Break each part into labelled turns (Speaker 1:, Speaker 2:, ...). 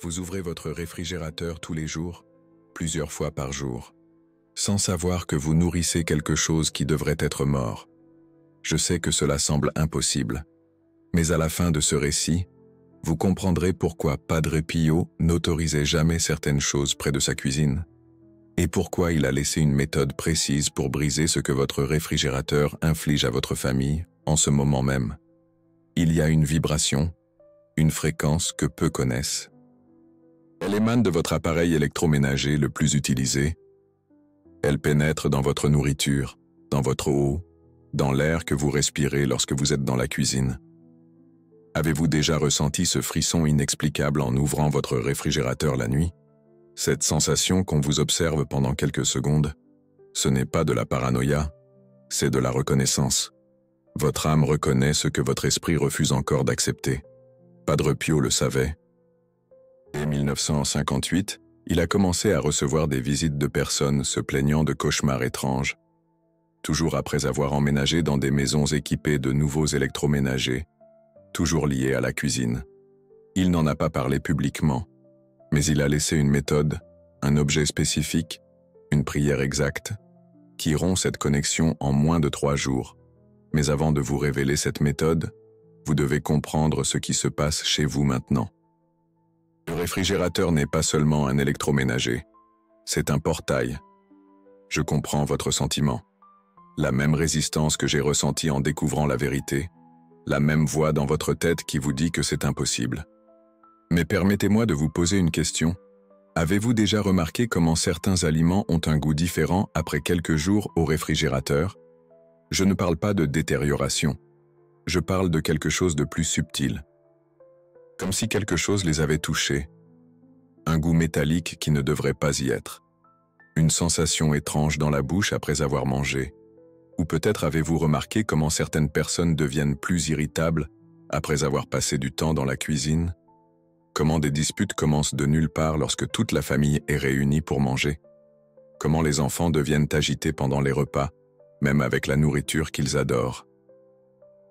Speaker 1: Vous ouvrez votre réfrigérateur tous les jours, plusieurs fois par jour, sans savoir que vous nourrissez quelque chose qui devrait être mort. Je sais que cela semble impossible, mais à la fin de ce récit, vous comprendrez pourquoi Padre Pio n'autorisait jamais certaines choses près de sa cuisine, et pourquoi il a laissé une méthode précise pour briser ce que votre réfrigérateur inflige à votre famille en ce moment même. Il y a une vibration, une fréquence que peu connaissent. Elle émane de votre appareil électroménager le plus utilisé. Elle pénètre dans votre nourriture, dans votre eau, dans l'air que vous respirez lorsque vous êtes dans la cuisine. Avez-vous déjà ressenti ce frisson inexplicable en ouvrant votre réfrigérateur la nuit? Cette sensation qu'on vous observe pendant quelques secondes, ce n'est pas de la paranoïa, c'est de la reconnaissance. Votre âme reconnaît ce que votre esprit refuse encore d'accepter. Padre Pio le savait. Dès 1958, il a commencé à recevoir des visites de personnes se plaignant de cauchemars étranges. Toujours après avoir emménagé dans des maisons équipées de nouveaux électroménagers, toujours liés à la cuisine. Il n'en a pas parlé publiquement, mais il a laissé une méthode, un objet spécifique, une prière exacte, qui rompt cette connexion en moins de 3 jours. Mais avant de vous révéler cette méthode, vous devez comprendre ce qui se passe chez vous maintenant. Le réfrigérateur n'est pas seulement un électroménager, c'est un portail. Je comprends votre sentiment. La même résistance que j'ai ressentie en découvrant la vérité, la même voix dans votre tête qui vous dit que c'est impossible. Mais permettez-moi de vous poser une question. Avez-vous déjà remarqué comment certains aliments ont un goût différent après quelques jours au réfrigérateur? Je ne parle pas de détérioration. Je parle de quelque chose de plus subtil. Comme si quelque chose les avait touchés. Un goût métallique qui ne devrait pas y être. Une sensation étrange dans la bouche après avoir mangé. Ou peut-être avez-vous remarqué comment certaines personnes deviennent plus irritables après avoir passé du temps dans la cuisine? Comment des disputes commencent de nulle part lorsque toute la famille est réunie pour manger? Comment les enfants deviennent agités pendant les repas, même avec la nourriture qu'ils adorent?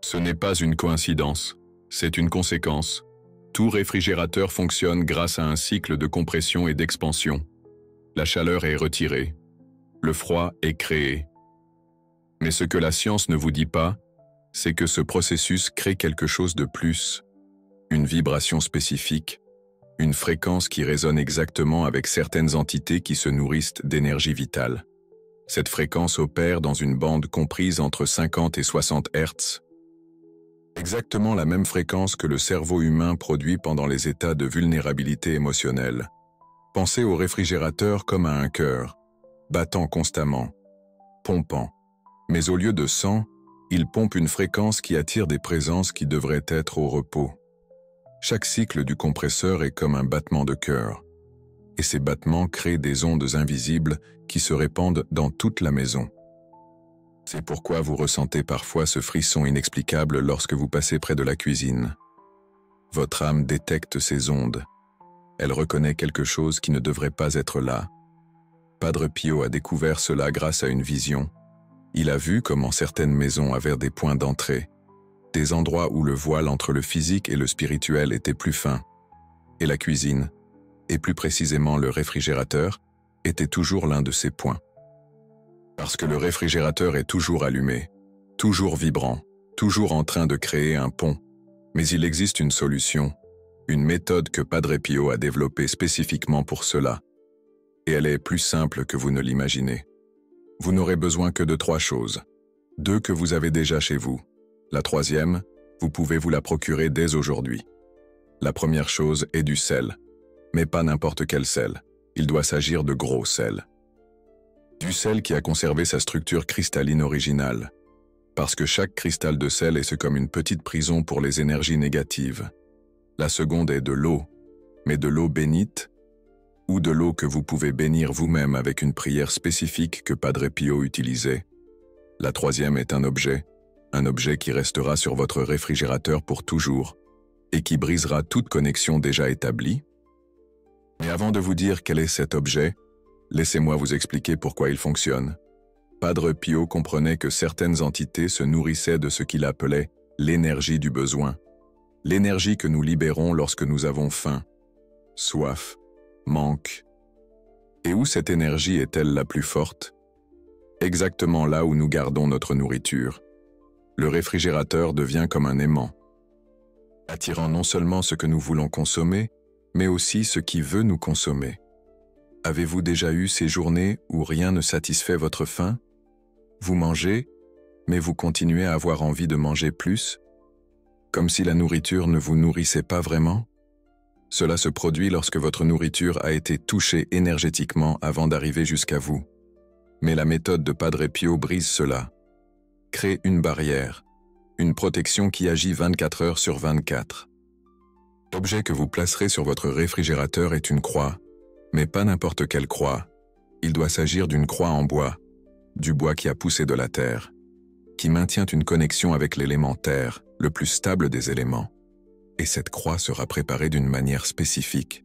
Speaker 1: Ce n'est pas une coïncidence, c'est une conséquence. Tout réfrigérateur fonctionne grâce à un cycle de compression et d'expansion. La chaleur est retirée, le froid est créé. Mais ce que la science ne vous dit pas, c'est que ce processus crée quelque chose de plus, une vibration spécifique, une fréquence qui résonne exactement avec certaines entités qui se nourrissent d'énergie vitale. Cette fréquence opère dans une bande comprise entre 50 et 60 Hz, exactement la même fréquence que le cerveau humain produit pendant les états de vulnérabilité émotionnelle. Pensez au réfrigérateur comme à un cœur, battant constamment, pompant. Mais au lieu de sang, il pompe une fréquence qui attire des présences qui devraient être au repos. Chaque cycle du compresseur est comme un battement de cœur, et ces battements créent des ondes invisibles qui se répandent dans toute la maison. C'est pourquoi vous ressentez parfois ce frisson inexplicable lorsque vous passez près de la cuisine. Votre âme détecte ces ondes. Elle reconnaît quelque chose qui ne devrait pas être là. Padre Pio a découvert cela grâce à une vision. Il a vu comment certaines maisons avaient des points d'entrée, des endroits où le voile entre le physique et le spirituel était plus fin. Et la cuisine, et plus précisément le réfrigérateur, était toujours l'un de ces points. Parce que le réfrigérateur est toujours allumé, toujours vibrant, toujours en train de créer un pont. Mais il existe une solution, une méthode que Padre Pio a développée spécifiquement pour cela. Et elle est plus simple que vous ne l'imaginez. Vous n'aurez besoin que de 3 choses. 2 que vous avez déjà chez vous. La 3e, vous pouvez vous la procurer dès aujourd'hui. La première chose est du sel. Mais pas n'importe quel sel. Il doit s'agir de gros sel. Du sel qui a conservé sa structure cristalline originale. Parce que chaque cristal de sel est comme une petite prison pour les énergies négatives. La seconde est de l'eau, mais de l'eau bénite, ou de l'eau que vous pouvez bénir vous-même avec une prière spécifique que Padre Pio utilisait. La 3e est un objet qui restera sur votre réfrigérateur pour toujours, et qui brisera toute connexion déjà établie. Mais avant de vous dire quel est cet objet, laissez-moi vous expliquer pourquoi il fonctionne. Padre Pio comprenait que certaines entités se nourrissaient de ce qu'il appelait l'énergie du besoin, l'énergie que nous libérons lorsque nous avons faim, soif, manque. Et où cette énergie est-elle la plus forte? Exactement là où nous gardons notre nourriture. Le réfrigérateur devient comme un aimant, attirant non seulement ce que nous voulons consommer, mais aussi ce qui veut nous consommer. Avez-vous déjà eu ces journées où rien ne satisfait votre faim? Vous mangez, mais vous continuez à avoir envie de manger plus? Comme si la nourriture ne vous nourrissait pas vraiment? Cela se produit lorsque votre nourriture a été touchée énergétiquement avant d'arriver jusqu'à vous. Mais la méthode de Padre Pio brise cela. Crée une barrière, une protection qui agit 24 heures sur 24. L'objet que vous placerez sur votre réfrigérateur est une croix, mais pas n'importe quelle croix. Il doit s'agir d'une croix en bois, du bois qui a poussé de la terre, qui maintient une connexion avec l'élément terre, le plus stable des éléments. Et cette croix sera préparée d'une manière spécifique,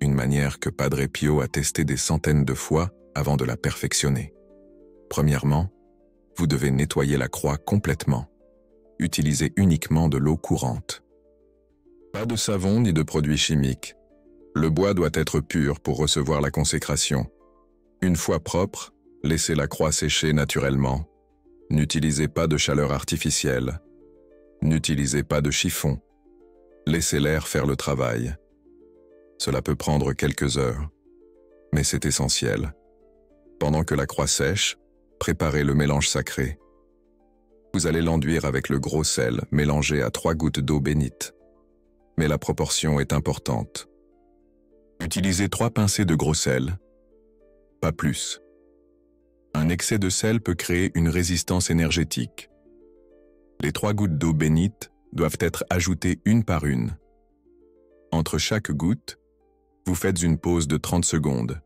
Speaker 1: une manière que Padre Pio a testée des centaines de fois avant de la perfectionner. Premièrement, vous devez nettoyer la croix complètement. Utilisez uniquement de l'eau courante. Pas de savon ni de produits chimiques. Le bois doit être pur pour recevoir la consécration. Une fois propre, laissez la croix sécher naturellement. N'utilisez pas de chaleur artificielle. N'utilisez pas de chiffon. Laissez l'air faire le travail. Cela peut prendre quelques heures, mais c'est essentiel. Pendant que la croix sèche, préparez le mélange sacré. Vous allez l'enduire avec le gros sel mélangé à 3 gouttes d'eau bénite. Mais la proportion est importante. Utilisez 3 pincées de gros sel, pas plus. Un excès de sel peut créer une résistance énergétique. Les 3 gouttes d'eau bénite doivent être ajoutées une par une. Entre chaque goutte, vous faites une pause de 30 secondes.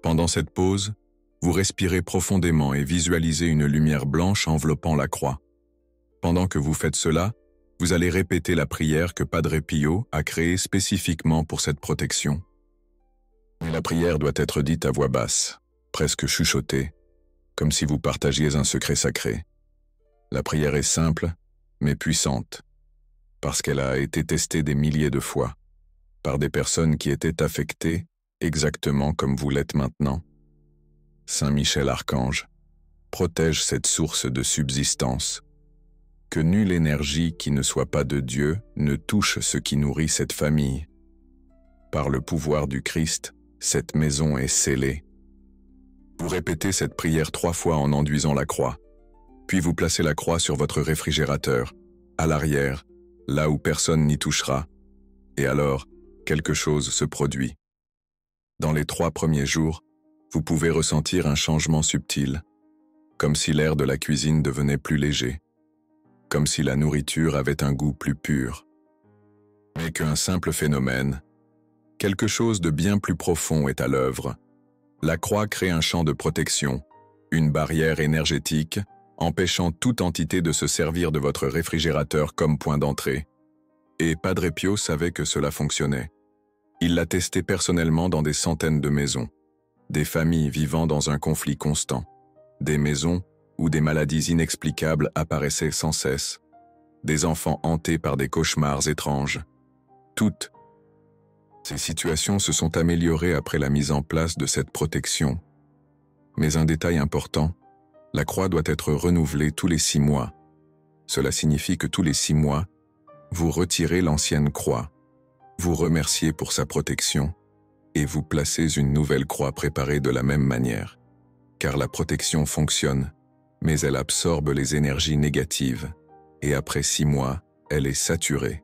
Speaker 1: Pendant cette pause, vous respirez profondément et visualisez une lumière blanche enveloppant la croix. Pendant que vous faites cela, vous allez répéter la prière que Padre Pio a créée spécifiquement pour cette protection. Mais la prière doit être dite à voix basse, presque chuchotée, comme si vous partagiez un secret sacré. La prière est simple, mais puissante, parce qu'elle a été testée des milliers de fois, par des personnes qui étaient affectées exactement comme vous l'êtes maintenant. Saint Michel Archange, protège cette source de subsistance. Que nulle énergie qui ne soit pas de Dieu ne touche ce qui nourrit cette famille. Par le pouvoir du Christ, cette maison est scellée. Vous répétez cette prière 3 fois en enduisant la croix. Puis vous placez la croix sur votre réfrigérateur, à l'arrière, là où personne n'y touchera. Et alors, quelque chose se produit. Dans les 3 premiers jours, vous pouvez ressentir un changement subtil, comme si l'air de la cuisine devenait plus léger, comme si la nourriture avait un goût plus pur. Mais qu'un simple phénomène, quelque chose de bien plus profond est à l'œuvre. La croix crée un champ de protection, une barrière énergétique, empêchant toute entité de se servir de votre réfrigérateur comme point d'entrée. Et Padre Pio savait que cela fonctionnait. Il l'a testé personnellement dans des centaines de maisons, des familles vivant dans un conflit constant, des maisons où des maladies inexplicables apparaissaient sans cesse, des enfants hantés par des cauchemars étranges. Toutes ces situations se sont améliorées après la mise en place de cette protection. Mais un détail important, la croix doit être renouvelée tous les 6 mois. Cela signifie que tous les 6 mois, vous retirez l'ancienne croix, vous remerciez pour sa protection et vous placez une nouvelle croix préparée de la même manière. Car la protection fonctionne, mais elle absorbe les énergies négatives et après 6 mois, elle est saturée.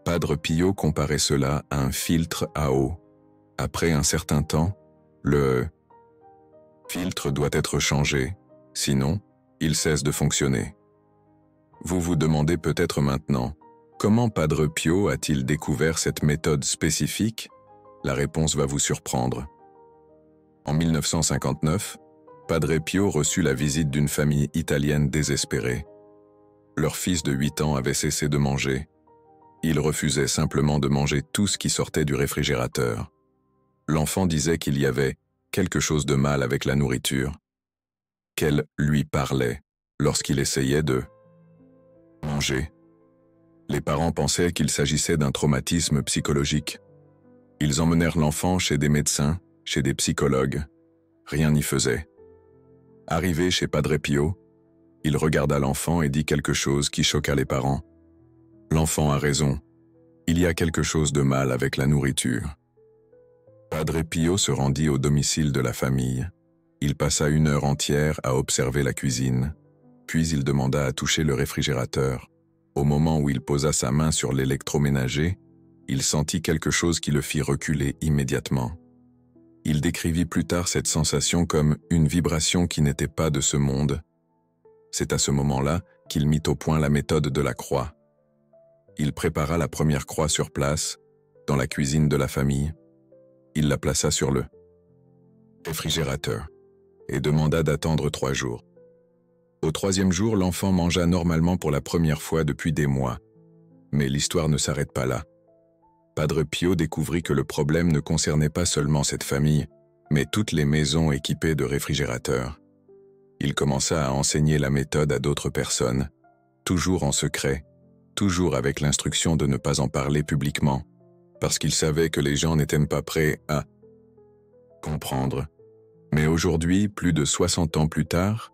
Speaker 1: Padre Pio comparait cela à un filtre à eau. Après un certain temps, le filtre doit être changé, sinon, il cesse de fonctionner. Vous vous demandez peut-être maintenant, comment Padre Pio a-t-il découvert cette méthode spécifique? La réponse va vous surprendre. En 1959, Padre Pio reçut la visite d'une famille italienne désespérée. Leur fils de 8 ans avait cessé de manger. Il refusait simplement de manger tout ce qui sortait du réfrigérateur. L'enfant disait qu'il y avait quelque chose de mal avec la nourriture, qu'elle lui parlait lorsqu'il essayait de manger. Les parents pensaient qu'il s'agissait d'un traumatisme psychologique. Ils emmenèrent l'enfant chez des médecins, chez des psychologues. Rien n'y faisait. Arrivé chez Padre Pio, il regarda l'enfant et dit quelque chose qui choqua les parents. L'enfant a raison. Il y a quelque chose de mal avec la nourriture. Padre Pio se rendit au domicile de la famille. Il passa 1 heure entière à observer la cuisine, puis il demanda à toucher le réfrigérateur. Au moment où il posa sa main sur l'électroménager, il sentit quelque chose qui le fit reculer immédiatement. Il décrivit plus tard cette sensation comme une vibration qui n'était pas de ce monde. C'est à ce moment-là qu'il mit au point la méthode de la croix. Il prépara la première croix sur place, dans la cuisine de la famille. Il la plaça sur le réfrigérateur et demanda d'attendre 3 jours. Au 3e jour, l'enfant mangea normalement pour la première fois depuis des mois. Mais l'histoire ne s'arrête pas là. Padre Pio découvrit que le problème ne concernait pas seulement cette famille, mais toutes les maisons équipées de réfrigérateurs. Il commença à enseigner la méthode à d'autres personnes, toujours en secret, toujours avec l'instruction de ne pas en parler publiquement, parce qu'il savait que les gens n'étaient pas prêts à comprendre. Mais aujourd'hui, plus de 60 ans plus tard,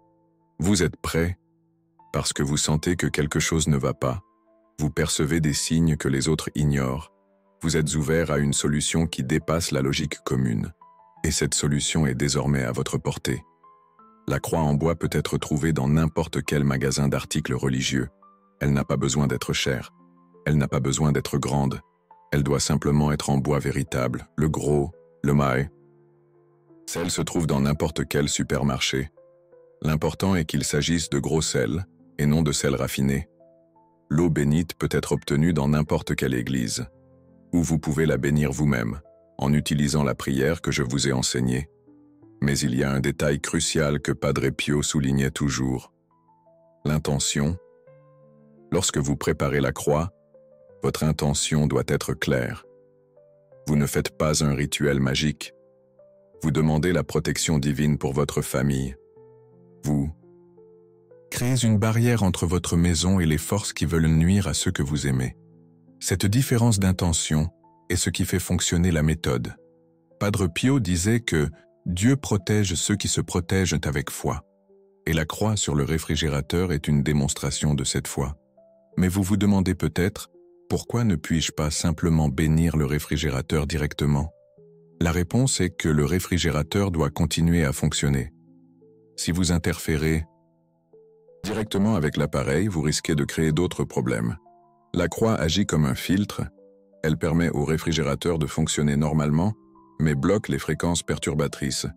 Speaker 1: vous êtes prêts parce que vous sentez que quelque chose ne va pas. Vous percevez des signes que les autres ignorent. Vous êtes ouverts à une solution qui dépasse la logique commune. Et cette solution est désormais à votre portée. La croix en bois peut être trouvée dans n'importe quel magasin d'articles religieux. Elle n'a pas besoin d'être chère. Elle n'a pas besoin d'être grande. Elle doit simplement être en bois véritable, le gros, le maille. Celle se trouve dans n'importe quel supermarché. L'important est qu'il s'agisse de gros sel et non de sel raffiné. L'eau bénite peut être obtenue dans n'importe quelle église, ou vous pouvez la bénir vous-même, en utilisant la prière que je vous ai enseignée. Mais il y a un détail crucial que Padre Pio soulignait toujours. L'intention. Lorsque vous préparez la croix, votre intention doit être claire. Vous ne faites pas un rituel magique. Vous demandez la protection divine pour votre famille. Vous créez une barrière entre votre maison et les forces qui veulent nuire à ceux que vous aimez. Cette différence d'intention est ce qui fait fonctionner la méthode. Padre Pio disait que Dieu protège ceux qui se protègent avec foi. Et la croix sur le réfrigérateur est une démonstration de cette foi. Mais vous vous demandez peut-être, pourquoi ne puis-je pas simplement bénir le réfrigérateur directement? La réponse est que le réfrigérateur doit continuer à fonctionner. Si vous interférez directement avec l'appareil, vous risquez de créer d'autres problèmes. La croix agit comme un filtre. Elle permet au réfrigérateur de fonctionner normalement, mais bloque les fréquences perturbatrices.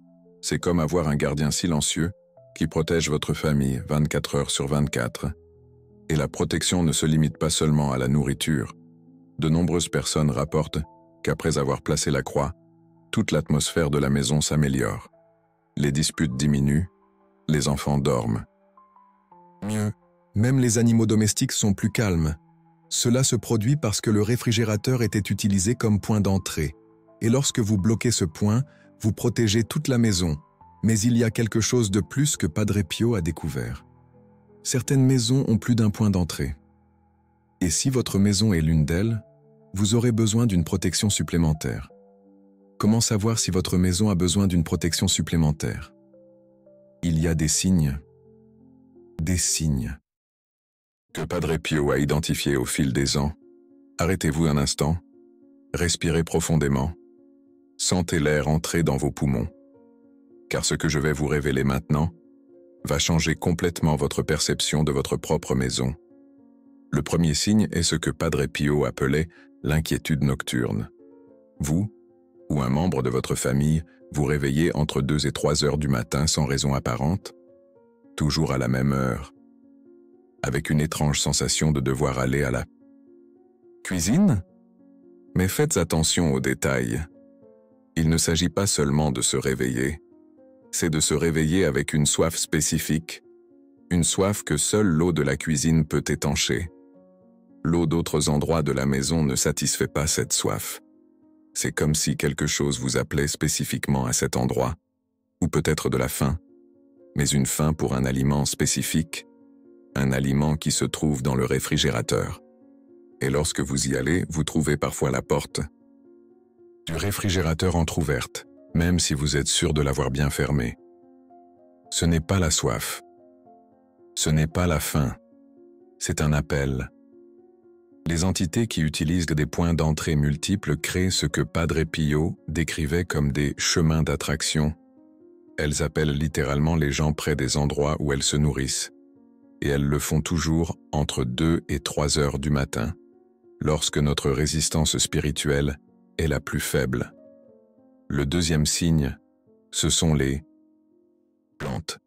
Speaker 1: C'est comme avoir un gardien silencieux qui protège votre famille 24 heures sur 24. Et la protection ne se limite pas seulement à la nourriture. De nombreuses personnes rapportent qu'après avoir placé la croix, toute l'atmosphère de la maison s'améliore. Les disputes diminuent, les enfants dorment. Mieux, même les animaux domestiques sont plus calmes. Cela se produit parce que le réfrigérateur était utilisé comme point d'entrée. Et lorsque vous bloquez ce point, vous protégez toute la maison. Mais il y a quelque chose de plus que Padre Pio a découvert. Certaines maisons ont plus d'un point d'entrée. Et si votre maison est l'une d'elles, vous aurez besoin d'une protection supplémentaire. Comment savoir si votre maison a besoin d'une protection supplémentaire? Il y a des signes que Padre Pio a identifiés au fil des ans. Arrêtez-vous un instant, respirez profondément, sentez l'air entrer dans vos poumons. Car ce que je vais vous révéler maintenant va changer complètement votre perception de votre propre maison. Le premier signe est ce que Padre Pio appelait l'inquiétude nocturne. Vous, ou un membre de votre famille, vous réveillez entre 2 et 3 heures du matin sans raison apparente, toujours à la même heure, avec une étrange sensation de devoir aller à la cuisine? Mais faites attention aux détails. Il ne s'agit pas seulement de se réveiller, c'est de se réveiller avec une soif spécifique, une soif que seule l'eau de la cuisine peut étancher. L'eau d'autres endroits de la maison ne satisfait pas cette soif. C'est comme si quelque chose vous appelait spécifiquement à cet endroit, ou peut-être de la faim, mais une faim pour un aliment spécifique, un aliment qui se trouve dans le réfrigérateur. Et lorsque vous y allez, vous trouvez parfois la porte Du réfrigérateur entrouverte, même si vous êtes sûr de l'avoir bien fermé. Ce n'est pas la soif. Ce n'est pas la faim. C'est un appel. Les entités qui utilisent des points d'entrée multiples créent ce que Padre Pio décrivait comme des chemins d'attraction. Elles appellent littéralement les gens près des endroits où elles se nourrissent. Et elles le font toujours entre 2 et 3 heures du matin, lorsque notre résistance spirituelle est la plus faible. Le deuxième signe, ce sont les plantes.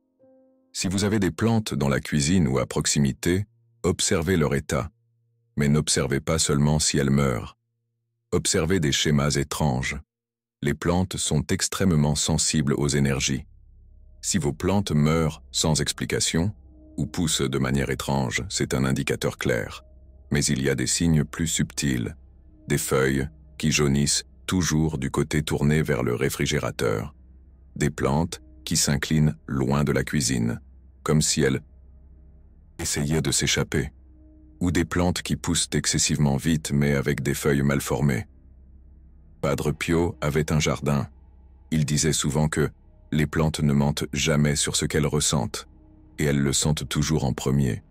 Speaker 1: Si vous avez des plantes dans la cuisine ou à proximité, observez leur état. Mais n'observez pas seulement si elles meurent. Observez des schémas étranges. Les plantes sont extrêmement sensibles aux énergies. Si vos plantes meurent sans explication, ou poussent de manière étrange, c'est un indicateur clair. Mais il y a des signes plus subtils. Des feuilles qui jaunissent toujours du côté tourné vers le réfrigérateur. Des plantes qui s'inclinent loin de la cuisine, comme si elles essayaient de s'échapper. Ou des plantes qui poussent excessivement vite mais avec des feuilles mal formées. Padre Pio avait un jardin. Il disait souvent que les plantes ne mentent jamais sur ce qu'elles ressentent, et elles le sentent toujours en premier.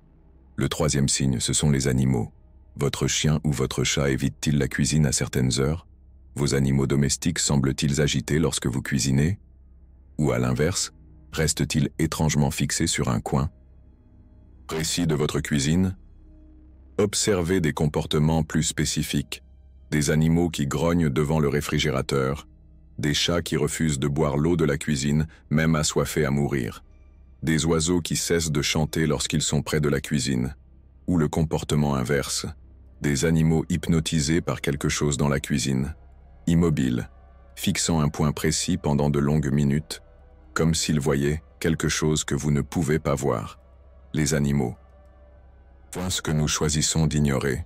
Speaker 1: Le troisième signe, ce sont les animaux. Votre chien ou votre chat évite-t-il la cuisine à certaines heures? Vos animaux domestiques semblent-ils agités lorsque vous cuisinez? Ou à l'inverse, restent-ils étrangement fixés sur un coin précis de votre cuisine? Observez des comportements plus spécifiques, des animaux qui grognent devant le réfrigérateur, des chats qui refusent de boire l'eau de la cuisine, même assoiffés à mourir, des oiseaux qui cessent de chanter lorsqu'ils sont près de la cuisine, ou le comportement inverse, des animaux hypnotisés par quelque chose dans la cuisine, immobiles, fixant un point précis pendant de longues minutes, comme s'ils voyaient quelque chose que vous ne pouvez pas voir. Les animaux. Point ce que nous choisissons d'ignorer,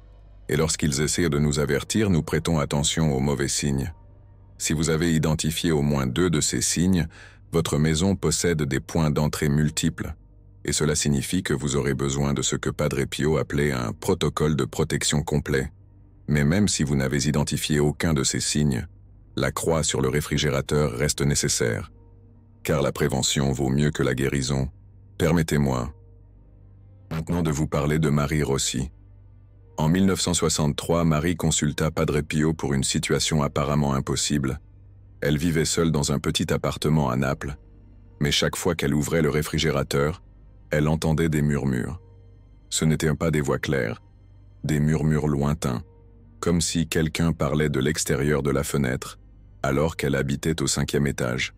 Speaker 1: et lorsqu'ils essaient de nous avertir, nous prêtons attention aux mauvais signes. Si vous avez identifié au moins 2 de ces signes, votre maison possède des points d'entrée multiples, et cela signifie que vous aurez besoin de ce que Padre Pio appelait un protocole de protection complet. Mais même si vous n'avez identifié aucun de ces signes, la croix sur le réfrigérateur reste nécessaire, car la prévention vaut mieux que la guérison. Permettez-moi maintenant de vous parler de Marie Rossi. En 1963, Marie consulta Padre Pio pour une situation apparemment impossible. Elle vivait seule dans un petit appartement à Naples, mais chaque fois qu'elle ouvrait le réfrigérateur, elle entendait des murmures. Ce n'étaient pas des voix claires, des murmures lointains, comme si quelqu'un parlait de l'extérieur de la fenêtre, alors qu'elle habitait au 5e étage.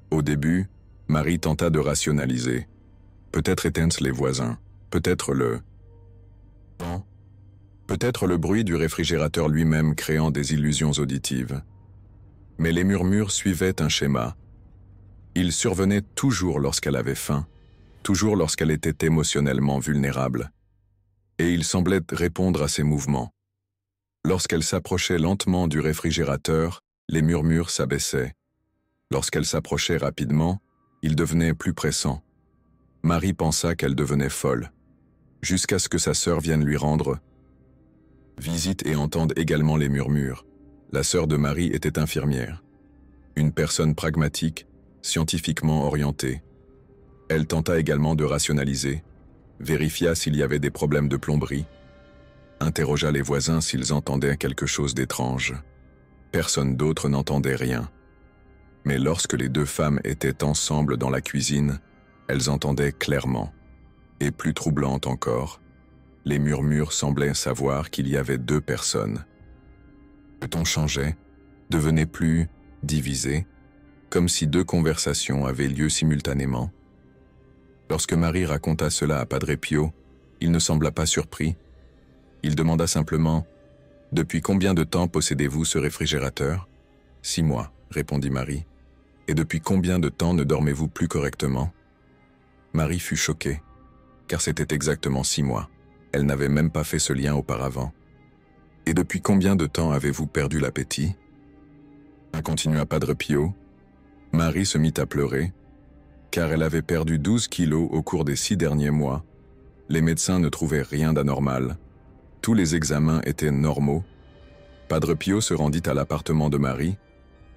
Speaker 1: Au début, Marie tenta de rationaliser. Peut-être étaient-ce les voisins. Peut-être le vent, peut-être le bruit du réfrigérateur lui-même créant des illusions auditives. Mais les murmures suivaient un schéma. Ils survenaient toujours lorsqu'elle avait faim, toujours lorsqu'elle était émotionnellement vulnérable. Et ils semblaient répondre à ces mouvements. Lorsqu'elle s'approchait lentement du réfrigérateur, les murmures s'abaissaient. Lorsqu'elle s'approchait rapidement, ils devenaient plus pressants. Marie pensa qu'elle devenait folle, jusqu'à ce que sa sœur vienne lui rendre visite et entende également les murmures. La sœur de Marie était infirmière, une personne pragmatique, scientifiquement orientée. Elle tenta également de rationaliser, vérifia s'il y avait des problèmes de plomberie, interrogea les voisins s'ils entendaient quelque chose d'étrange. Personne d'autre n'entendait rien. Mais lorsque les 2 femmes étaient ensemble dans la cuisine, elles entendaient clairement. Et plus troublante encore, les murmures semblaient savoir qu'il y avait 2 personnes. Le ton changeait, devenait plus divisé, comme si 2 conversations avaient lieu simultanément. Lorsque Marie raconta cela à Padre Pio, il ne sembla pas surpris. Il demanda simplement « Depuis combien de temps possédez-vous ce réfrigérateur ?»« 6 mois, répondit Marie. « Et depuis combien de temps ne dormez-vous plus correctement ?» Marie fut choquée, car c'était exactement 6 mois. Elle n'avait même pas fait ce lien auparavant. « Et depuis combien de temps avez-vous perdu l'appétit ?» Continua Padre Pio. Marie se mit à pleurer, car elle avait perdu 12 kilos au cours des 6 derniers mois. Les médecins ne trouvaient rien d'anormal. Tous les examens étaient normaux, Padre Pio se rendit à l'appartement de Marie.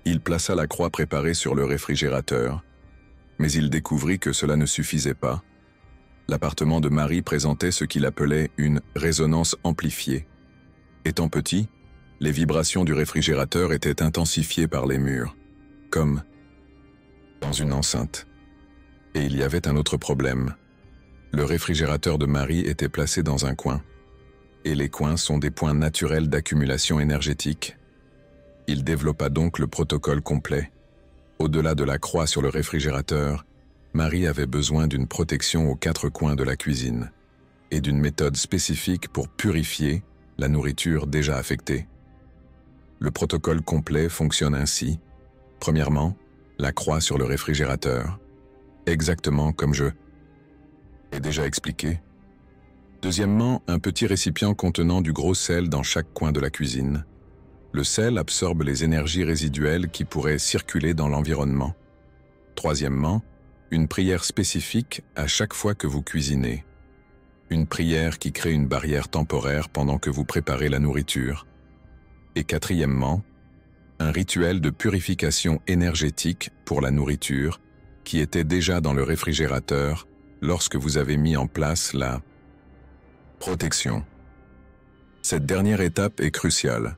Speaker 1: Il plaça la croix préparée sur le réfrigérateur, mais il découvrit que cela ne suffisait pas. L'appartement de Marie présentait ce qu'il appelait une résonance amplifiée. Étant petit, les vibrations du réfrigérateur étaient intensifiées par les murs, comme dans une enceinte. Et il y avait un autre problème. Le réfrigérateur de Marie était placé dans un coin. Et les coins sont des points naturels d'accumulation énergétique. Il développa donc le protocole complet. Au-delà de la croix sur le réfrigérateur, Marie avait besoin d'une protection aux 4 coins de la cuisine et d'une méthode spécifique pour purifier la nourriture déjà affectée. Le protocole complet fonctionne ainsi. Premièrement, la croix sur le réfrigérateur, exactement comme je l'ai déjà expliqué. Deuxièmement, un petit récipient contenant du gros sel dans chaque coin de la cuisine. Le sel absorbe les énergies résiduelles qui pourraient circuler dans l'environnement. Troisièmement, une prière spécifique à chaque fois que vous cuisinez. Une prière qui crée une barrière temporaire pendant que vous préparez la nourriture. Et quatrièmement, un rituel de purification énergétique pour la nourriture qui était déjà dans le réfrigérateur lorsque vous avez mis en place la protection. Cette dernière étape est cruciale,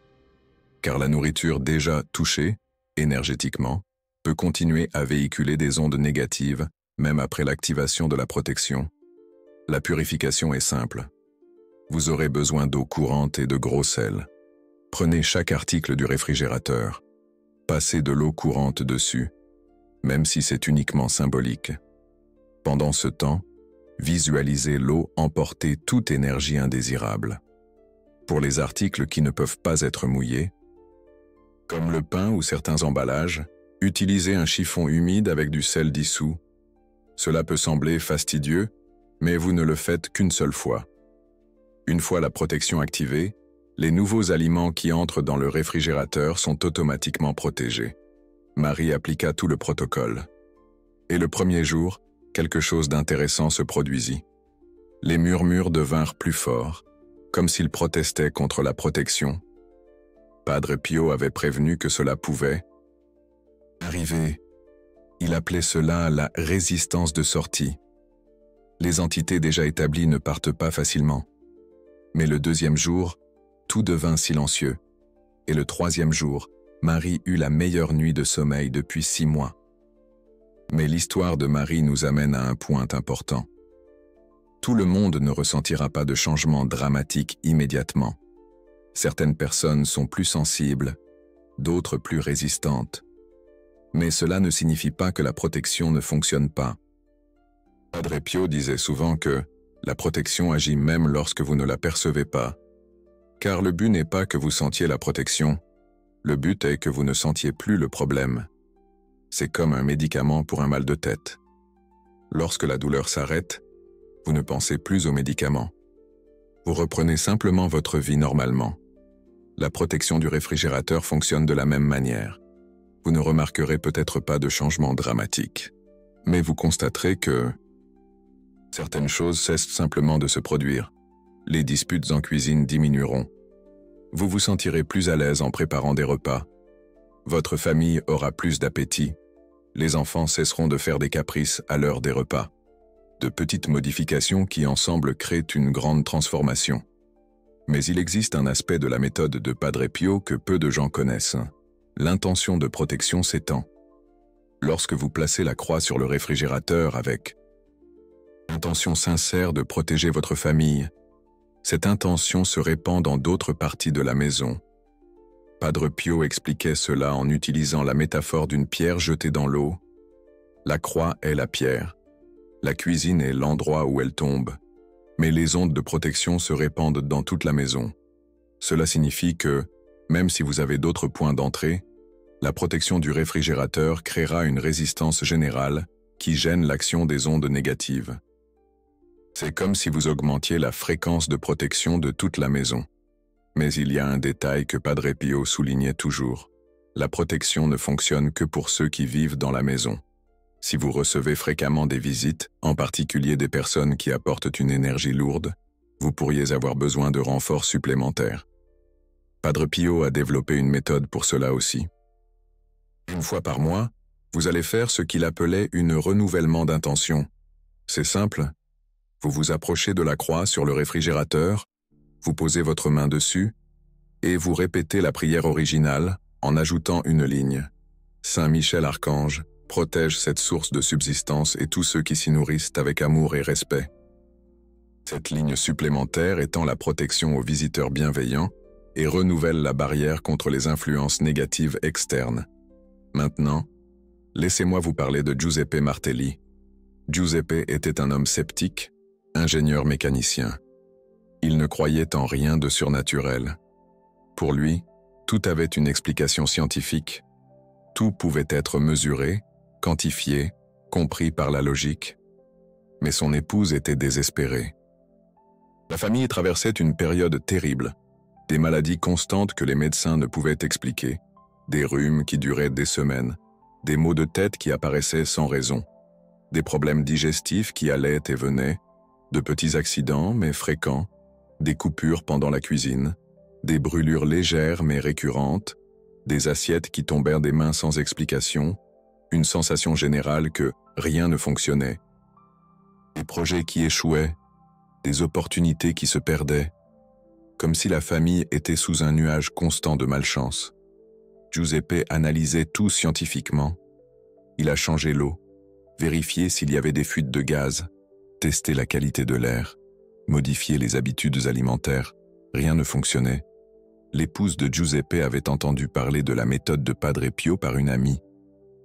Speaker 1: car la nourriture déjà touchée, énergétiquement, peut continuer à véhiculer des ondes négatives, même après l'activation de la protection. La purification est simple. Vous aurez besoin d'eau courante et de gros sel. Prenez chaque article du réfrigérateur. Passez de l'eau courante dessus, même si c'est uniquement symbolique. Pendant ce temps, visualisez l'eau emporter toute énergie indésirable. Pour les articles qui ne peuvent pas être mouillés, comme le pain ou certains emballages, utilisez un chiffon humide avec du sel dissous. Cela peut sembler fastidieux, mais vous ne le faites qu'une seule fois. Une fois la protection activée, les nouveaux aliments qui entrent dans le réfrigérateur sont automatiquement protégés. Marie appliqua tout le protocole. Et le premier jour, quelque chose d'intéressant se produisit. Les murmures devinrent plus forts, comme s'ils protestaient contre la protection. Padre Pio avait prévenu que cela pouvait arriver. Il appelait cela la résistance de sortie. Les entités déjà établies ne partent pas facilement. Mais le deuxième jour, tout devint silencieux. Et le troisième jour, Marie eut la meilleure nuit de sommeil depuis 6 mois. Mais l'histoire de Marie nous amène à un point important. Tout le monde ne ressentira pas de changement dramatique immédiatement. Certaines personnes sont plus sensibles, d'autres plus résistantes. Mais cela ne signifie pas que la protection ne fonctionne pas. Padre Pio disait souvent que la protection agit même lorsque vous ne la percevez pas. Car le but n'est pas que vous sentiez la protection, le but est que vous ne sentiez plus le problème. C'est comme un médicament pour un mal de tête. Lorsque la douleur s'arrête, vous ne pensez plus au médicament. Vous reprenez simplement votre vie normalement. La protection du réfrigérateur fonctionne de la même manière. Vous ne remarquerez peut-être pas de changement dramatique, mais vous constaterez que certaines choses cessent simplement de se produire. Les disputes en cuisine diminueront. Vous vous sentirez plus à l'aise en préparant des repas. Votre famille aura plus d'appétit. Les enfants cesseront de faire des caprices à l'heure des repas. De petites modifications qui ensemble créent une grande transformation. Mais il existe un aspect de la méthode de Padre Pio que peu de gens connaissent. L'intention de protection s'étend. Lorsque vous placez la croix sur le réfrigérateur avec l'intention sincère de protéger votre famille, cette intention se répand dans d'autres parties de la maison. Padre Pio expliquait cela en utilisant la métaphore d'une pierre jetée dans l'eau. La croix est la pierre. La cuisine est l'endroit où elle tombe. Mais les ondes de protection se répandent dans toute la maison. Cela signifie que, même si vous avez d'autres points d'entrée, la protection du réfrigérateur créera une résistance générale qui gêne l'action des ondes négatives. C'est comme si vous augmentiez la fréquence de protection de toute la maison. Mais il y a un détail que Padre Pio soulignait toujours. La protection ne fonctionne que pour ceux qui vivent dans la maison. Si vous recevez fréquemment des visites, en particulier des personnes qui apportent une énergie lourde, vous pourriez avoir besoin de renforts supplémentaires. Padre Pio a développé une méthode pour cela aussi. Une fois par mois, vous allez faire ce qu'il appelait une renouvellement d'intention. C'est simple. Vous vous approchez de la croix sur le réfrigérateur, vous posez votre main dessus et vous répétez la prière originale en ajoutant une ligne. Saint Michel Archange protège cette source de subsistance et tous ceux qui s'y nourrissent avec amour et respect. Cette ligne supplémentaire étend la protection aux visiteurs bienveillants et renouvelle la barrière contre les influences négatives externes. Maintenant, laissez-moi vous parler de Giuseppe Martelli. Giuseppe était un homme sceptique, ingénieur mécanicien. Il ne croyait en rien de surnaturel. Pour lui, tout avait une explication scientifique. Tout pouvait être mesuré, quantifié, compris par la logique. Mais son épouse était désespérée. La famille traversait une période terrible, des maladies constantes que les médecins ne pouvaient expliquer, des rhumes qui duraient des semaines, des maux de tête qui apparaissaient sans raison, des problèmes digestifs qui allaient et venaient, de petits accidents mais fréquents, des coupures pendant la cuisine, des brûlures légères mais récurrentes, des assiettes qui tombèrent des mains sans explication, une sensation générale que rien ne fonctionnait, des projets qui échouaient, des opportunités qui se perdaient, comme si la famille était sous un nuage constant de malchance. Giuseppe analysait tout scientifiquement. Il a changé l'eau, vérifié s'il y avait des fuites de gaz, testé la qualité de l'air, modifié les habitudes alimentaires. Rien ne fonctionnait. L'épouse de Giuseppe avait entendu parler de la méthode de Padre Pio par une amie.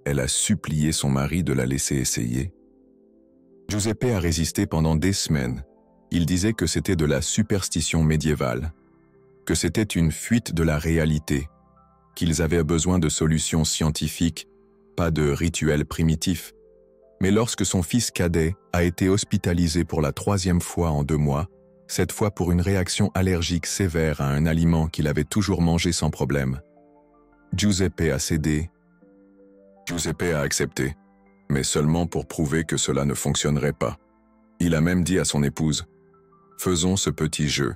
Speaker 1: Elle a supplié son mari de la laisser essayer. Giuseppe a résisté pendant des semaines. Il disait que c'était de la superstition médiévale, que c'était une fuite de la réalité, qu'ils avaient besoin de solutions scientifiques, pas de rituels primitifs. Mais lorsque son fils cadet a été hospitalisé pour la 3e fois en 2 mois, cette fois pour une réaction allergique sévère à un aliment qu'il avait toujours mangé sans problème, Giuseppe a cédé. Giuseppe a accepté, mais seulement pour prouver que cela ne fonctionnerait pas. Il a même dit à son épouse: « Faisons ce petit jeu.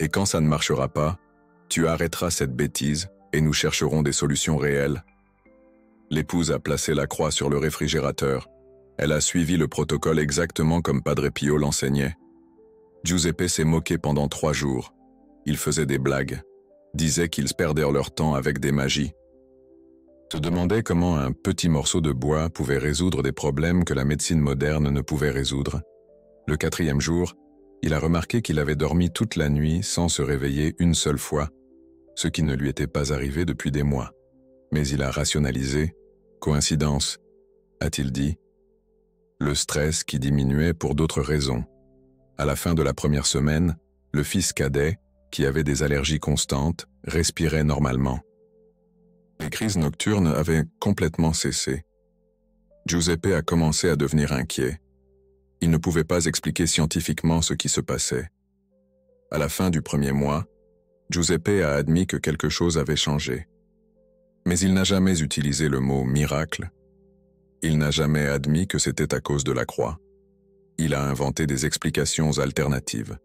Speaker 1: Et quand ça ne marchera pas, tu arrêteras cette bêtise et nous chercherons des solutions réelles. » L'épouse a placé la croix sur le réfrigérateur. Elle a suivi le protocole exactement comme Padre Pio l'enseignait. Giuseppe s'est moqué pendant 3 jours. Il faisait des blagues, disait qu'ils perdaient leur temps avec des magies. Se demandait comment un petit morceau de bois pouvait résoudre des problèmes que la médecine moderne ne pouvait résoudre. Le 4e jour, il a remarqué qu'il avait dormi toute la nuit sans se réveiller une seule fois, ce qui ne lui était pas arrivé depuis des mois. Mais il a rationalisé. Coïncidence, a-t-il dit. Le stress qui diminuait pour d'autres raisons. À la fin de la première semaine, le fils cadet, qui avait des allergies constantes, respirait normalement. Les crises nocturnes avaient complètement cessé. Giuseppe a commencé à devenir inquiet. Il ne pouvait pas expliquer scientifiquement ce qui se passait. À la fin du 1er mois, Giuseppe a admis que quelque chose avait changé. Mais il n'a jamais utilisé le mot « miracle ». Il n'a jamais admis que c'était à cause de la croix. Il a inventé des explications alternatives.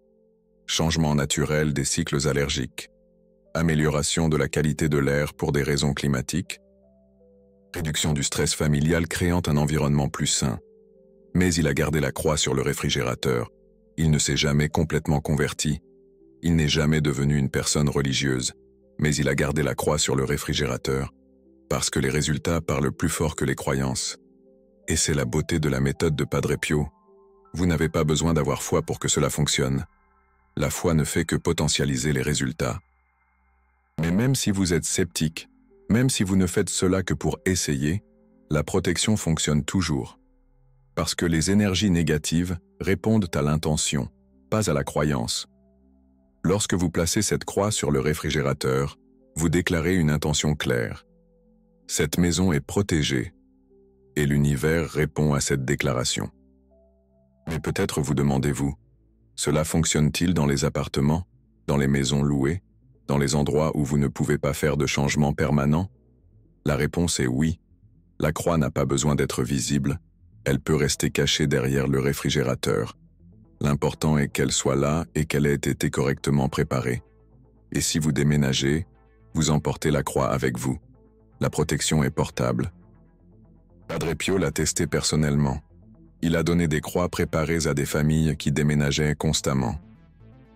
Speaker 1: Changement naturel des cycles allergiques, amélioration de la qualité de l'air pour des raisons climatiques, réduction du stress familial créant un environnement plus sain. Mais il a gardé la croix sur le réfrigérateur. Il ne s'est jamais complètement converti. Il n'est jamais devenu une personne religieuse. Mais il a gardé la croix sur le réfrigérateur, parce que les résultats parlent plus fort que les croyances. Et c'est la beauté de la méthode de Padre Pio. Vous n'avez pas besoin d'avoir foi pour que cela fonctionne. La foi ne fait que potentialiser les résultats. Mais même si vous êtes sceptique, même si vous ne faites cela que pour essayer, la protection fonctionne toujours. Parce que les énergies négatives répondent à l'intention, pas à la croyance. Lorsque vous placez cette croix sur le réfrigérateur, vous déclarez une intention claire. Cette maison est protégée, et l'univers répond à cette déclaration. Mais peut-être vous demandez-vous, cela fonctionne-t-il dans les appartements, dans les maisons louées, dans les endroits où vous ne pouvez pas faire de changement permanent? La réponse est oui. La croix n'a pas besoin d'être visible, elle peut rester cachée derrière le réfrigérateur. L'important est qu'elle soit là et qu'elle ait été correctement préparée. Et si vous déménagez, vous emportez la croix avec vous. La protection est portable. Padre Pio l'a testé personnellement. Il a donné des croix préparées à des familles qui déménageaient constamment.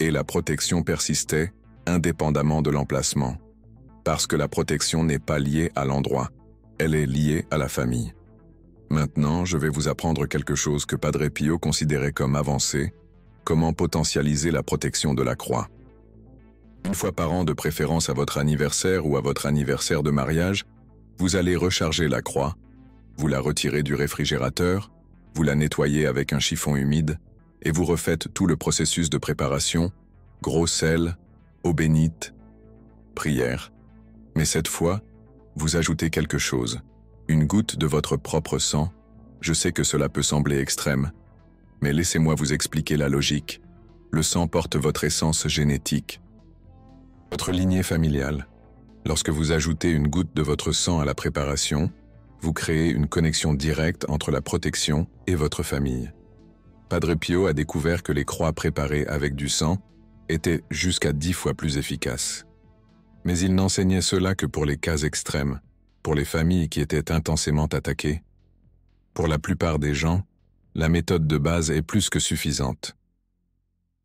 Speaker 1: Et la protection persistait, indépendamment de l'emplacement. Parce que la protection n'est pas liée à l'endroit, elle est liée à la famille. Maintenant, je vais vous apprendre quelque chose que Padre Pio considérait comme avancé, comment potentialiser la protection de la croix. Une fois par an, de préférence à votre anniversaire ou à votre anniversaire de mariage, vous allez recharger la croix, vous la retirez du réfrigérateur, vous la nettoyez avec un chiffon humide et vous refaites tout le processus de préparation, gros sel, eau bénite, prière. Mais cette fois, vous ajoutez quelque chose, une goutte de votre propre sang. Je sais que cela peut sembler extrême, mais laissez-moi vous expliquer la logique. Le sang porte votre essence génétique, votre lignée familiale. Lorsque vous ajoutez une goutte de votre sang à la préparation, vous créez une connexion directe entre la protection et votre famille. Padre Pio a découvert que les croix préparées avec du sang étaient jusqu'à 10 fois plus efficaces. Mais il n'enseignait cela que pour les cas extrêmes, pour les familles qui étaient intensément attaquées. Pour la plupart des gens, la méthode de base est plus que suffisante.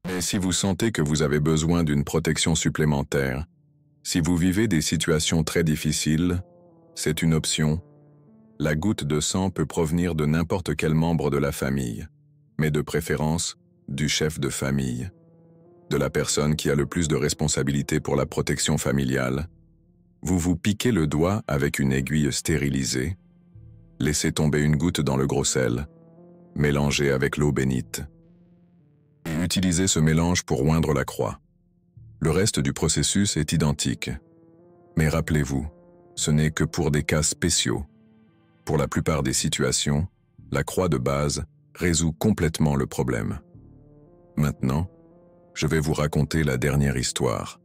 Speaker 1: Mais si vous sentez que vous avez besoin d'une protection supplémentaire, si vous vivez des situations très difficiles, c'est une option. La goutte de sang peut provenir de n'importe quel membre de la famille, mais de préférence du chef de famille, de la personne qui a le plus de responsabilités pour la protection familiale. Vous vous piquez le doigt avec une aiguille stérilisée, laissez tomber une goutte dans le gros sel, mélangez avec l'eau bénite. Et utilisez ce mélange pour oindre la croix. Le reste du processus est identique. Mais rappelez-vous, ce n'est que pour des cas spéciaux. Pour la plupart des situations, la croix de base résout complètement le problème. Maintenant, je vais vous raconter la dernière histoire.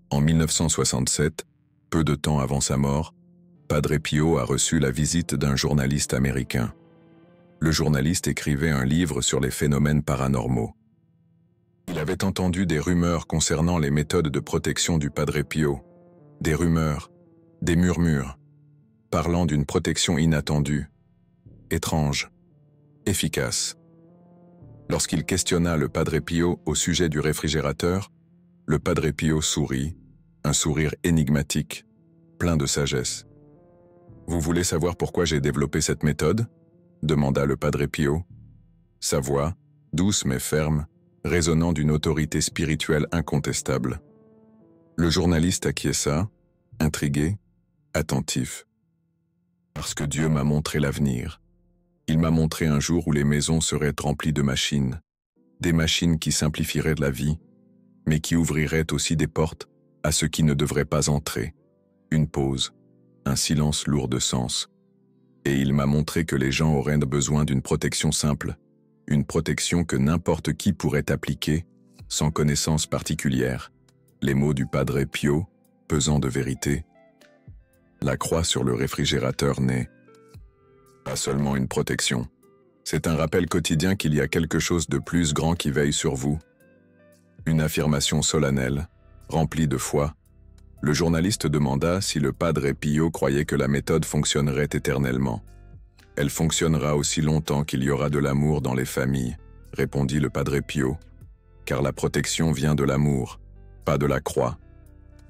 Speaker 1: En 1967, peu de temps avant sa mort, Padre Pio a reçu la visite d'un journaliste américain. Le journaliste écrivait un livre sur les phénomènes paranormaux. Il avait entendu des rumeurs concernant les méthodes de protection du Padre Pio, des rumeurs, des murmures, parlant d'une protection inattendue, étrange, efficace. Lorsqu'il questionna le Padre Pio au sujet du réfrigérateur, le Padre Pio sourit, un sourire énigmatique, plein de sagesse. « Vous voulez savoir pourquoi j'ai développé cette méthode ?» demanda le Padre Pio. Sa voix, douce mais ferme, résonnant d'une autorité spirituelle incontestable. Le journaliste acquiesça, intrigué, attentif. « Parce que Dieu m'a montré l'avenir. Il m'a montré un jour où les maisons seraient remplies de machines, des machines qui simplifieraient la vie, mais qui ouvriraient aussi des portes à ceux qui ne devraient pas entrer. Une pause, un silence lourd de sens. Et il m'a montré que les gens auraient besoin d'une protection simple, une protection que n'importe qui pourrait appliquer, sans connaissance particulière. Les mots du Padre Pio, pesant de vérité. La croix sur le réfrigérateur n'est pas seulement une protection. C'est un rappel quotidien qu'il y a quelque chose de plus grand qui veille sur vous. Une affirmation solennelle, remplie de foi. Le journaliste demanda si le Padre Pio croyait que la méthode fonctionnerait éternellement. « Elle fonctionnera aussi longtemps qu'il y aura de l'amour dans les familles », répondit le Padre Pio, « car la protection vient de l'amour, pas de la croix.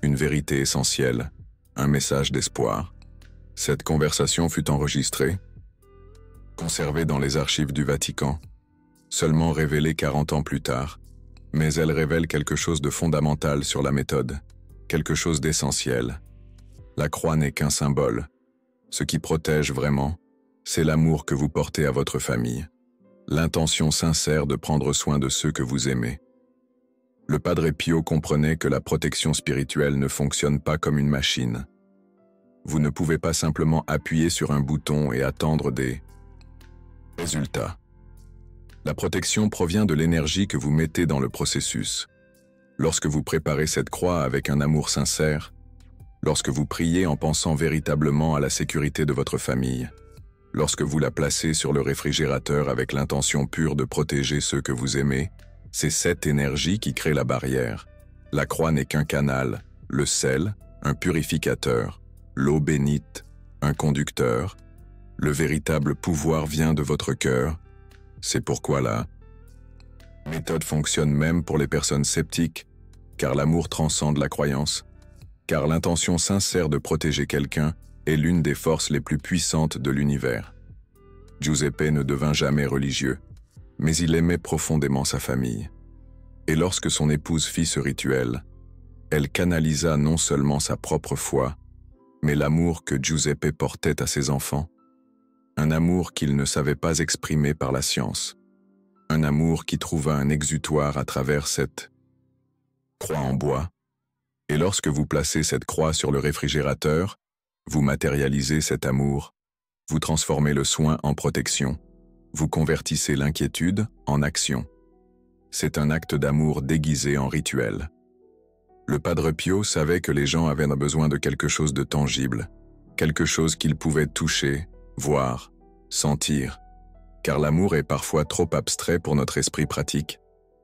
Speaker 1: Une vérité essentielle, un message d'espoir. » Cette conversation fut enregistrée, conservée dans les archives du Vatican, seulement révélée 40 ans plus tard, mais elle révèle quelque chose de fondamental sur la méthode. Quelque chose d'essentiel. La croix n'est qu'un symbole. Ce qui protège vraiment, c'est l'amour que vous portez à votre famille, l'intention sincère de prendre soin de ceux que vous aimez. Le Padre Pio comprenait que la protection spirituelle ne fonctionne pas comme une machine. Vous ne pouvez pas simplement appuyer sur un bouton et attendre des résultats. La protection provient de l'énergie que vous mettez dans le processus. Lorsque vous préparez cette croix avec un amour sincère, lorsque vous priez en pensant véritablement à la sécurité de votre famille, lorsque vous la placez sur le réfrigérateur avec l'intention pure de protéger ceux que vous aimez, c'est cette énergie qui crée la barrière. La croix n'est qu'un canal, le sel, un purificateur, l'eau bénite, un conducteur. Le véritable pouvoir vient de votre cœur. C'est pourquoi la méthode fonctionne même pour les personnes sceptiques, car l'amour transcende la croyance, car l'intention sincère de protéger quelqu'un est l'une des forces les plus puissantes de l'univers. Giuseppe ne devint jamais religieux, mais il aimait profondément sa famille. Et lorsque son épouse fit ce rituel, elle canalisa non seulement sa propre foi, mais l'amour que Giuseppe portait à ses enfants, un amour qu'il ne savait pas exprimer par la science, un amour qui trouva un exutoire à travers cette croix en bois. Et lorsque vous placez cette croix sur le réfrigérateur, vous matérialisez cet amour, vous transformez le soin en protection, vous convertissez l'inquiétude en action. C'est un acte d'amour déguisé en rituel. Le Padre Pio savait que les gens avaient besoin de quelque chose de tangible, quelque chose qu'ils pouvaient toucher, voir, sentir, car l'amour est parfois trop abstrait pour notre esprit pratique.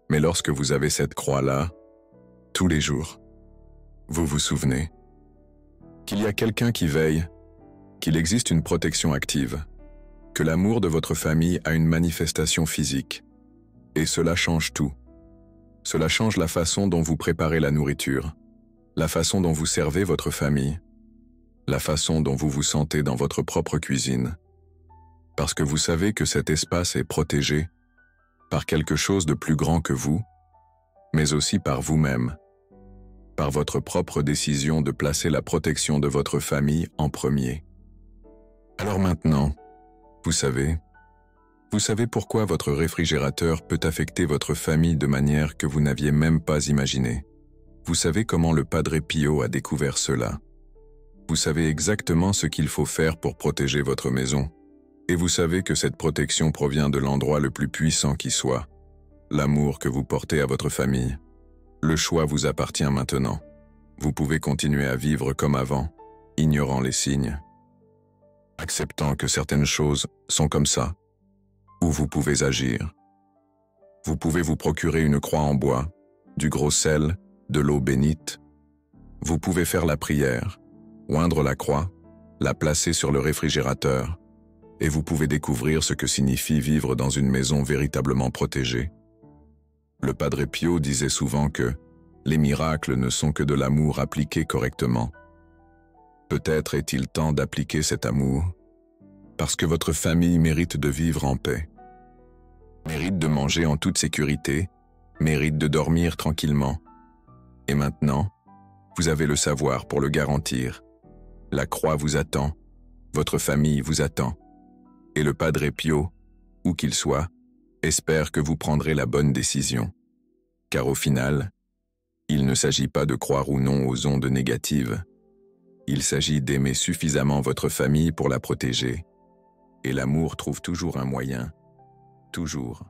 Speaker 1: Mais lorsque vous avez cette croix-là, tous les jours, vous vous souvenez qu'il y a quelqu'un qui veille, qu'il existe une protection active, que l'amour de votre famille a une manifestation physique. Et cela change tout. Cela change la façon dont vous préparez la nourriture, la façon dont vous servez votre famille, la façon dont vous vous sentez dans votre propre cuisine. Parce que vous savez que cet espace est protégé par quelque chose de plus grand que vous, mais aussi par vous-même, par votre propre décision de placer la protection de votre famille en premier. Alors maintenant, vous savez pourquoi votre réfrigérateur peut affecter votre famille de manière que vous n'aviez même pas imaginée. Vous savez comment le Padre Pio a découvert cela. Vous savez exactement ce qu'il faut faire pour protéger votre maison. Et vous savez que cette protection provient de l'endroit le plus puissant qui soit, l'amour que vous portez à votre famille. Le choix vous appartient maintenant. Vous pouvez continuer à vivre comme avant, ignorant les signes, acceptant que certaines choses sont comme ça, ou vous pouvez agir. Vous pouvez vous procurer une croix en bois, du gros sel, de l'eau bénite. Vous pouvez faire la prière, oindre la croix, la placer sur le réfrigérateur, et vous pouvez découvrir ce que signifie vivre dans une maison véritablement protégée. Le Padre Pio disait souvent que les miracles ne sont que de l'amour appliqué correctement. Peut-être est-il temps d'appliquer cet amour, parce que votre famille mérite de vivre en paix, mérite de manger en toute sécurité, mérite de dormir tranquillement. Et maintenant, vous avez le savoir pour le garantir. La croix vous attend, votre famille vous attend, et le Padre Pio, où qu'il soit, espère que vous prendrez la bonne décision. Car au final, il ne s'agit pas de croire ou non aux ondes négatives. Il s'agit d'aimer suffisamment votre famille pour la protéger. Et l'amour trouve toujours un moyen, toujours.